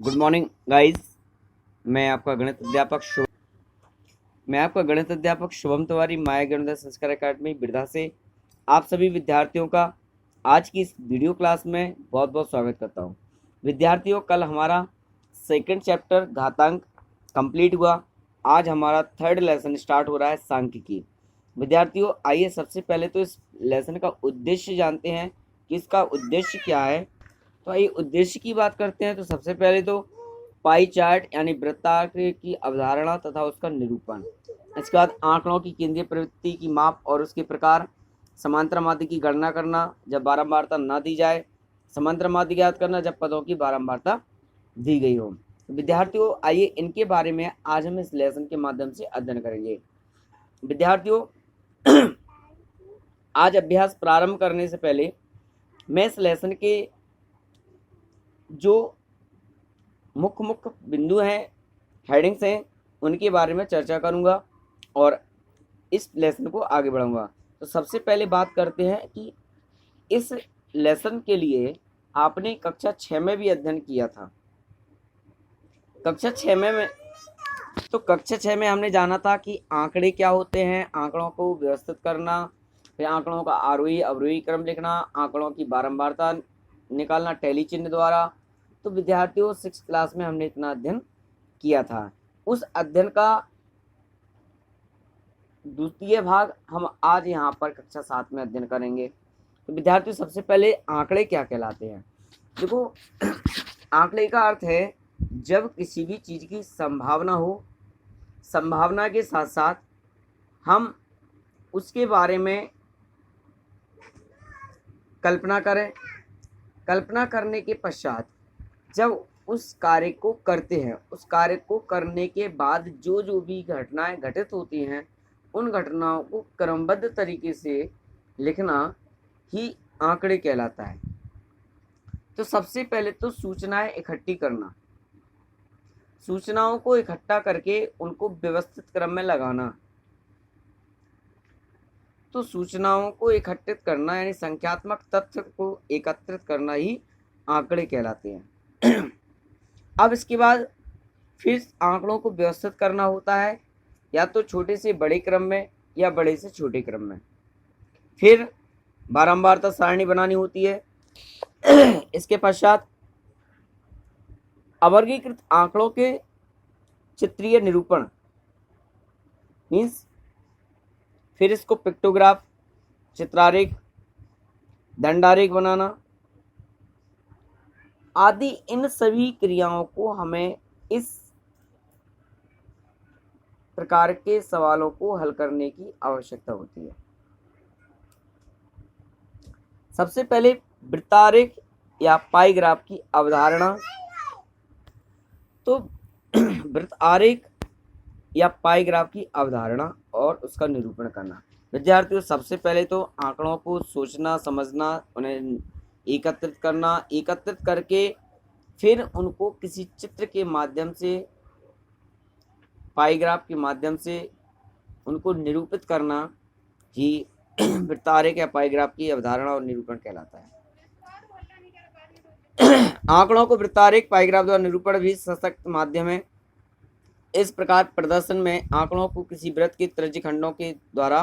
Good morning guys. मैं आपका गणित अध्यापक शुभम तिवारी माया गणित संस्कार अकादमी बिरधा से आप सभी विद्यार्थियों का आज की इस वीडियो क्लास में बहुत बहुत स्वागत करता हूं। विद्यार्थियों, कल हमारा सेकंड चैप्टर घातांक कंप्लीट हुआ। आज हमारा थर्ड लेसन स्टार्ट हो रहा है, सांख्यिकी। विद्यार्थियों, आइए सबसे पहले तो इस लेसन का उद्देश्य जानते हैं कि इसका उद्देश्य क्या है। तो आइए उद्देश्य की बात करते हैं। तो सबसे पहले तो पाई चार्ट यानी वृत्ताकार की अवधारणा तथा उसका निरूपण। इसके बाद आंकड़ों की केंद्रीय प्रवृत्ति की माप और उसके प्रकार, समांतर माध्य की गणना करना जब बारंबारता न दी जाए, समांतर माध्य ज्ञात करना जब पदों की बारंबारता दी गई हो। तो विद्यार्थियों, आइए इनके बारे में आज हम इस लेसन के माध्यम से अध्ययन करेंगे। विद्यार्थियों, आज अभ्यास प्रारंभ करने से पहले मैं इस लेसन के जो मुख्य बिंदु हैं, हेडिंग्स हैं, उनके बारे में चर्चा करूंगा और इस लेसन को आगे बढ़ाऊंगा। तो सबसे पहले बात करते हैं कि इस लेसन के लिए आपने कक्षा 6 में भी अध्ययन किया था। कक्षा 6 में हमने जाना था कि आंकड़े क्या होते हैं, आंकड़ों को व्यवस्थित करना, फिर आंकड़ों का आरोही अवरोही क्रम लिखना, आंकड़ों की बारंबारता निकालना टैली चिन्ह द्वारा। तो विद्यार्थियों, 6th क्लास में हमने इतना अध्ययन किया था। उस अध्ययन का द्वितीय भाग हम आज यहाँ पर कक्षा 7 में अध्ययन करेंगे। तो विद्यार्थियों, सबसे पहले आंकड़े क्या कहलाते हैं। देखो, आंकड़े का अर्थ है जब किसी भी चीज की संभावना हो, संभावना के साथ साथ हम उसके बारे में कल्पना करें, कल्पना करने के पश्चात जब उस कार्य को करते हैं, उस कार्य को करने के बाद जो भी घटनाएं घटित होती हैं, उन घटनाओं को क्रमबद्ध तरीके से लिखना ही आंकड़े कहलाता है। तो सबसे पहले तो सूचनाएं इकट्ठी करना, सूचनाओं को इकट्ठा करके उनको व्यवस्थित क्रम में लगाना। तो सूचनाओं को एकत्रित करना यानी संख्यात्मक तथ्य को एकत्रित करना ही आंकड़े कहलाते हैं। अब इसके बाद फिर आंकड़ों को व्यवस्थित करना होता है, या तो छोटे से बड़े क्रम में या बड़े से छोटे क्रम में। फिर बारंबारता सारणी बनानी होती है। इसके पश्चात अवर्गीकृत आंकड़ों के चित्रीय निरूपण मीन्स, फिर इसको पिक्टोग्राफ, चित्रारेख, दंडारेख बनाना आदि, इन सभी क्रियाओं को हमें इस प्रकार के सवालों को हल करने की आवश्यकता होती है। सबसे पहले वृत्तारेख या पाई ग्राफ की अवधारणा। तो वृत्त आरेख या पाई ग्राफ की अवधारणा और उसका निरूपण करना। विद्यार्थियों, सबसे पहले तो आंकड़ों को सोचना, समझना, उन्हें एकत्रित करना, एकत्रित करके फिर उनको किसी चित्र के माध्यम से, पाई ग्राफ के माध्यम से उनको निरूपित करना ही वृत्तारेख या पाई ग्राफ की अवधारणा और निरूपण कहलाता है। आंकड़ों को वृत्तारेख पाई ग्राफ द्वारा निरूपण भी सशक्त माध्यम है। इस प्रकार प्रदर्शन में आंकड़ों को किसी वृत्त के त्रिज्यखंडों के द्वारा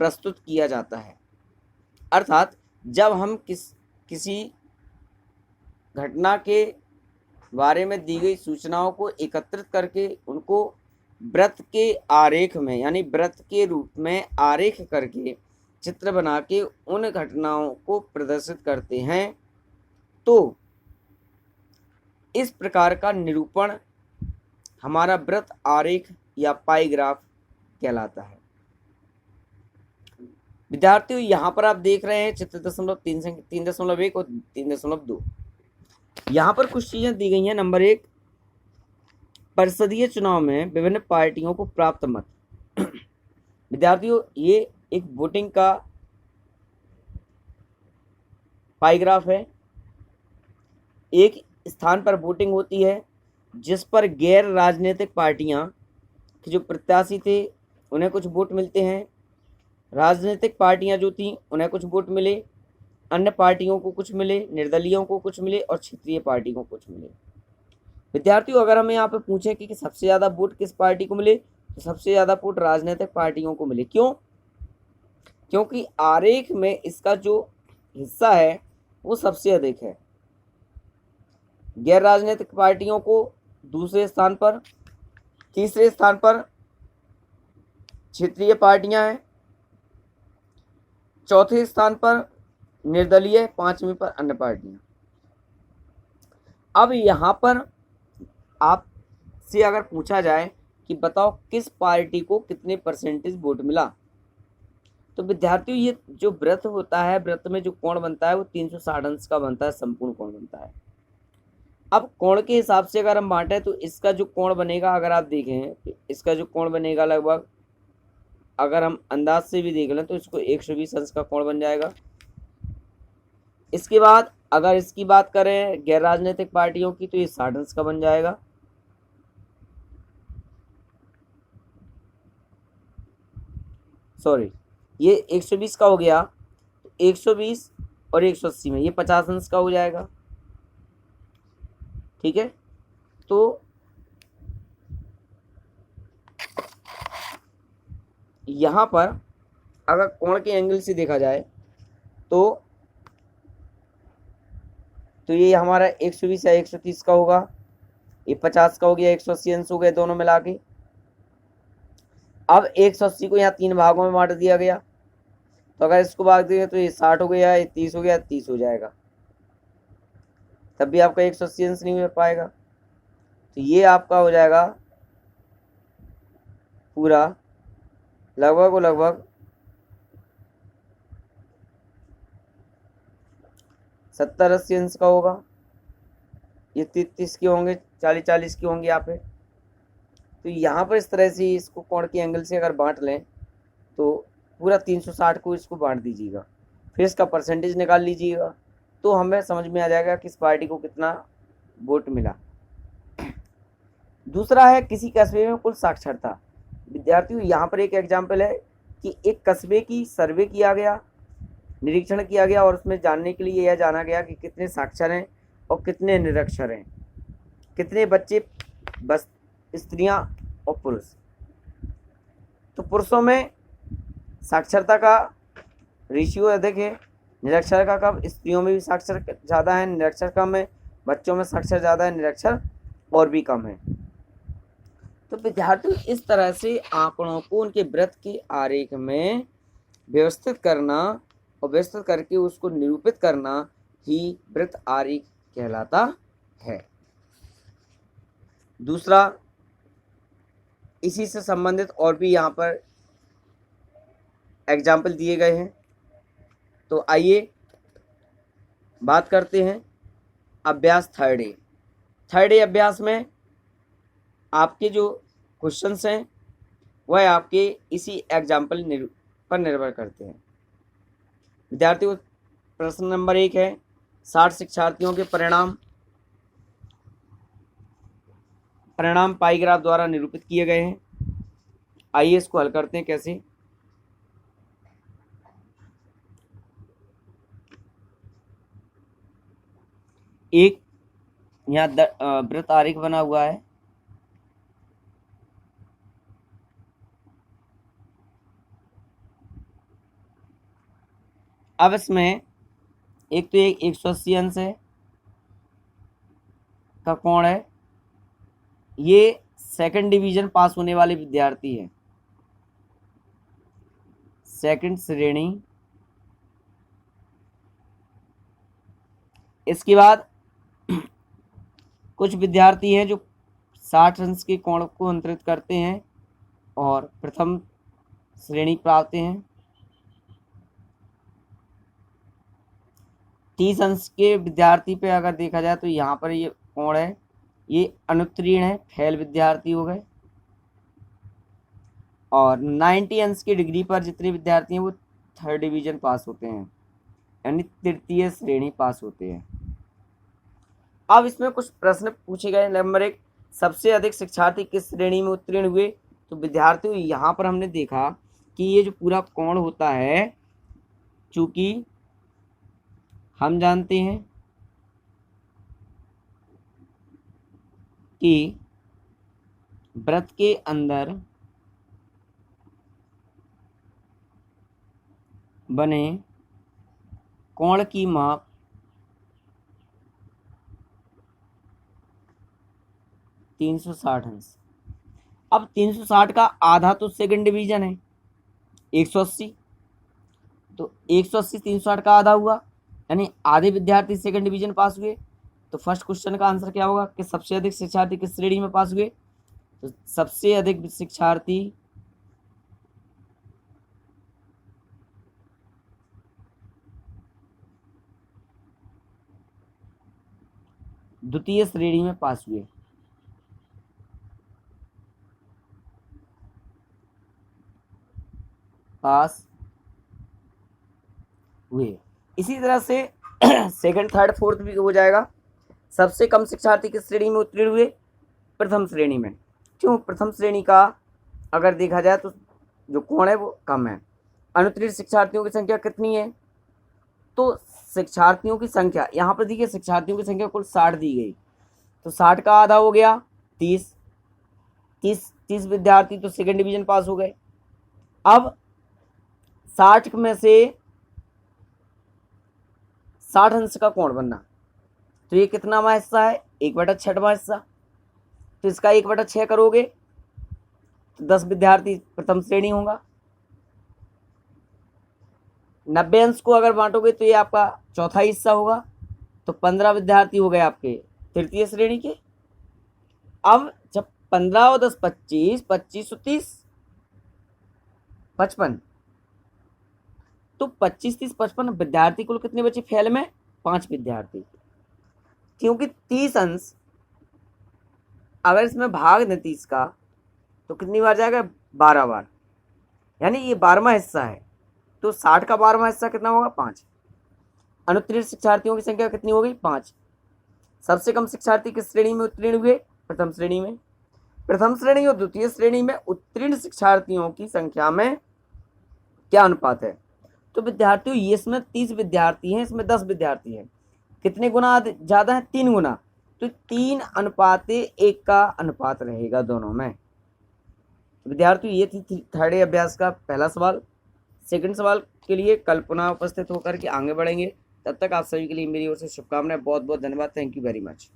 प्रस्तुत किया जाता है। अर्थात जब हम किसी घटना के बारे में दी गई सूचनाओं को एकत्रित करके उनको वृत्त के आरेख में यानी वृत्त के रूप में आरेख करके चित्र बना के उन घटनाओं को प्रदर्शित करते हैं, तो इस प्रकार का निरूपण हमारा वृत्त आरेख या पाई ग्राफ कहलाता है। विद्यार्थियों, यहाँ पर आप देख रहे हैं चित्र 3.1 और 3.2। यहाँ पर कुछ चीजें दी गई हैं। नंबर 1, परिषदीय चुनाव में विभिन्न पार्टियों को प्राप्त मत। विद्यार्थियों, ये एक वोटिंग का पाई ग्राफ है। एक स्थान पर वोटिंग होती है जिस पर गैर राजनीतिक पार्टियां के जो प्रत्याशी थे उन्हें कुछ वोट मिलते हैं, राजनीतिक पार्टियां जो थी उन्हें कुछ वोट मिले, अन्य पार्टियों को कुछ मिले, निर्दलीयों को कुछ मिले और क्षेत्रीय पार्टी को कुछ मिले। विद्यार्थियों अगर हमें यहाँ पे पूछे कि सबसे ज्यादा वोट किस पार्टी को मिले, तो सबसे ज्यादा वोट राजनीतिक पार्टियों को मिले। क्यों? क्योंकि आरेख में इसका जो हिस्सा है वो सबसे अधिक है। गैर राजनीतिक पार्टियों को दूसरे स्थान पर, तीसरे स्थान पर क्षेत्रीय पार्टियां हैं, चौथे स्थान पर निर्दलीय, पांचवें पर अन्य पार्टियां। अब यहां पर आपसे अगर पूछा जाए कि बताओ किस पार्टी को कितने परसेंटेज वोट मिला, तो विद्यार्थियों ये जो वृत्त होता है, वृत्त में जो कोण बनता है वो 360 अंश का बनता है, संपूर्ण कोण बनता है। अब कोण के हिसाब से अगर हम बांटे तो इसका जो कोण बनेगा, अगर आप देखें तो इसका जो कोण बनेगा लगभग, अगर हम अंदाज से भी देख लें तो इसको 120 अंश का कोण बन जाएगा। इसके बाद अगर इसकी बात करें गैर राजनीतिक पार्टियों की, तो ये 60 अंश का बन जाएगा। सॉरी, ये 120 का हो गया, तो 120 और 180 में ये 50 अंश का हो जाएगा। ठीक है, तो यहां पर अगर कोण के एंगल से देखा जाए तो ये हमारा 120 या 130 का होगा, ये 50 का हो गया, 180 अंश हो गए दोनों मिला के। अब 180 को यहाँ 3 भागों में बांट दिया गया, तो अगर इसको भाग देंगे तो ये 60 हो गया, ये 30 हो गया, 30 हो जाएगा, तब भी आपका 180 अंश नहीं मिल पाएगा। तो ये आपका हो जाएगा पूरा लगभग 70-80 अंश का होगा। ये 30 के होंगे, 40-40 के होंगे यहाँ पे। तो यहाँ पर इस तरह से इसको कोण के एंगल से अगर बांट लें तो पूरा 360 को इसको बांट दीजिएगा, फिर इसका परसेंटेज निकाल लीजिएगा, तो हमें समझ में आ जाएगा किस पार्टी को कितना वोट मिला। दूसरा है किसी कस्बे में कुल साक्षरता। विद्यार्थियों यहाँ पर एक एग्जाम्पल है कि एक कस्बे की सर्वे किया गया, निरीक्षण किया गया, और उसमें जानने के लिए यह जाना गया कि कितने साक्षर हैं और कितने निरक्षर हैं, कितने बच्चे, बस स्त्रियां और पुरुष। तो पुरुषों में साक्षरता का रेशियो अधिक है, निरक्षर का कम, स्त्रियों में भी साक्षर ज़्यादा है, निरक्षर कम है, बच्चों में साक्षर ज़्यादा है, निरक्षर और भी कम है। तो विद्यार्थी इस तरह से आंकड़ों को उनके वृत्त के आरेख में व्यवस्थित करना और व्यवस्थित करके उसको निरूपित करना ही वृत्त आरेख कहलाता है। दूसरा, इसी से संबंधित और भी यहाँ पर एग्जाम्पल दिए गए हैं, तो आइए बात करते हैं अभ्यास थर्ड ए अभ्यास में आपके जो क्वेश्चंस हैं वह आपके इसी एग्जाम्पल पर निर्भर करते हैं। विद्यार्थियों, प्रश्न नंबर 1 है 60 शिक्षार्थियों के परिणाम पाई ग्राफ द्वारा निरूपित किए गए हैं। आइए इसको हल करते हैं। कैसे? एक यहाँ वृत्त आरेख बना हुआ है, अब इसमें एक तो 180 अंश है का कोण है, ये सेकंड डिवीजन पास होने वाले विद्यार्थी हैं, सेकंड श्रेणी। इसके बाद कुछ विद्यार्थी हैं जो 60 अंश के कोण को अंतरित करते हैं और प्रथम श्रेणी प्राप्त हैं। 30 अंश के विद्यार्थी पे अगर देखा जाए तो यहाँ पर ये कोण है, ये अनुत्तीर्ण है, फेल विद्यार्थी हो गए। और 90 अंश की डिग्री पर जितने विद्यार्थी हैं वो थर्ड डिवीजन पास होते हैं, यानी तृतीय श्रेणी पास होते हैं। अब इसमें कुछ प्रश्न पूछे गए। नंबर 1, सबसे अधिक शिक्षार्थी किस श्रेणी में उत्तीर्ण हुए? तो विद्यार्थियों यहाँ पर हमने देखा कि ये जो पूरा कोण होता है, चूंकि हम जानते हैं कि वृत्त के अंदर बने कोण की माप 360 अंश। अब 360 का आधा तो सेकंड डिवीजन है 180, तो 180 360 का आधा हुआ, यानी आधे विद्यार्थी सेकंड डिवीजन पास हुए। तो फर्स्ट क्वेश्चन का आंसर क्या होगा कि सबसे अधिक शिक्षार्थी किस श्रेणी में पास हुए? तो सबसे अधिक शिक्षार्थी द्वितीय श्रेणी में पास हुए। पास हुए। इसी तरह से सेकंड थर्ड फोर्थ भी हो जाएगा। सबसे कम शिक्षार्थी किस श्रेणी में उत्तीर्ण हुए? प्रथम श्रेणी में। क्यों? प्रथम श्रेणी का अगर देखा जाए तो जो कोण है वो कम है। अनुत्तीर्ण शिक्षार्थियों की संख्या कितनी है? तो शिक्षार्थियों की संख्या यहाँ पर देखिए, शिक्षार्थियों की संख्या कुल 60 दी गई, तो 60 का आधा हो गया 30। 30 विद्यार्थी तो सेकंड डिवीजन पास हो गए। अब 60 में से 60 अंश का कोण बनना, तो ये कितनावां हिस्सा है? 1/6वां हिस्सा। तो इसका 1/6 करोगे तो 10 विद्यार्थी प्रथम श्रेणी होगा। 90 अंश को अगर बांटोगे तो ये आपका चौथा हिस्सा होगा, तो 15 विद्यार्थी हो गए आपके तृतीय श्रेणी के। अब जब 15 और 10 25, 25 और 30 55, तो 25 30 55 विद्यार्थी कुल कितने बचे फेल में? 5 विद्यार्थी। क्योंकि 30 अंश अगर इसमें भाग दें 30 का तो कितनी बार जाएगा? 12 बार, यानी ये 12वां हिस्सा है। तो 60 का 12वां हिस्सा कितना होगा? 5। अनुत्तीर्ण शिक्षार्थियों की संख्या कितनी हो गई? 5। सबसे कम शिक्षार्थी किस श्रेणी में उत्तीर्ण हुए? प्रथम श्रेणी में। प्रथम श्रेणी और द्वितीय श्रेणी में उत्तीर्ण शिक्षार्थियों की संख्या में क्या अनुपात है? तो विद्यार्थियों ये इसमें 30 विद्यार्थी हैं, इसमें 10 विद्यार्थी हैं, कितने गुना ज़्यादा है? 3 गुना। तो 3:1 का अनुपात रहेगा दोनों में। विद्यार्थियों ये थी थर्ड अभ्यास का पहला सवाल। सेकंड सवाल के लिए कल पुनः उपस्थित होकर के आगे बढ़ेंगे। तब तक आप सभी के लिए मेरी ओर से शुभकामनाएं। बहुत बहुत धन्यवाद। Thank you very much.